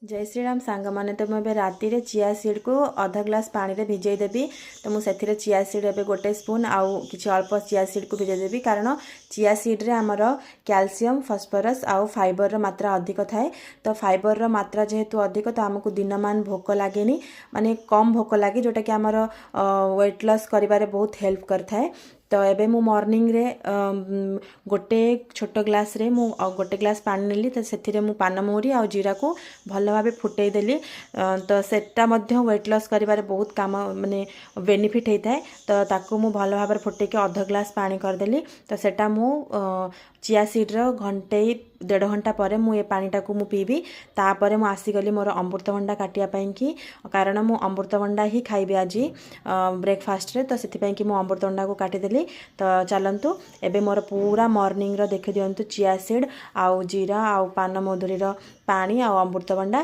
जय श्री राम सांग मैंने तो मुझे राति रे चिया सीड को अधा ग्लास पानी रे भिजई देबी। तो मुझे चिया सीड एबे गोटे स्पून आउ किछि अल्प चिया सीड को भिजई देबी कारण चिया सीड रे हमर कैल्शियम फॉस्फोरस आउ फाइबर रो मात्रा अधिक थाए। तो फाइबर रो मात्रा जेहेतु अधिक तो हमको दिनमान भोक लागेनी माने कम भोक लगे जोटा कि हमर वेट लॉस करिबारे बहुत हेल्प करथाए। तो एबे मु मॉर्निंग रे गोटे छोट ग्लास रे मु गोटे ग्लास पानी नेली तो सेथिरे मु पानमहुरी आ जीरा को भल भाव फुटई देली। तो सेटा मध्य वेट लॉस करिबारे बहुत काम माने बेनिफिट होता है। तो ताकू मु भल भाव फुटई के अध ग्लास पानी करदेली। तो सेटा मु चिया सीड रो घंटे 1.5 घंटा पर मु ये पानीटा को मु पीबी। तापर मु आसीगली मोर अमृतभंडा काटिया पाई कि कारण मु अमृतभंडा ही खाइबे आज ब्रेकफास्ट रे। तो सेति कि मु अमृतभंडा को काटिदेली। तो चलतु एबे मोर पूरा मॉर्निंग रो देखि दियंतु चिया सीड आउ जीरा आउ पान मधुरी रो पानी आउ अमृतभंडा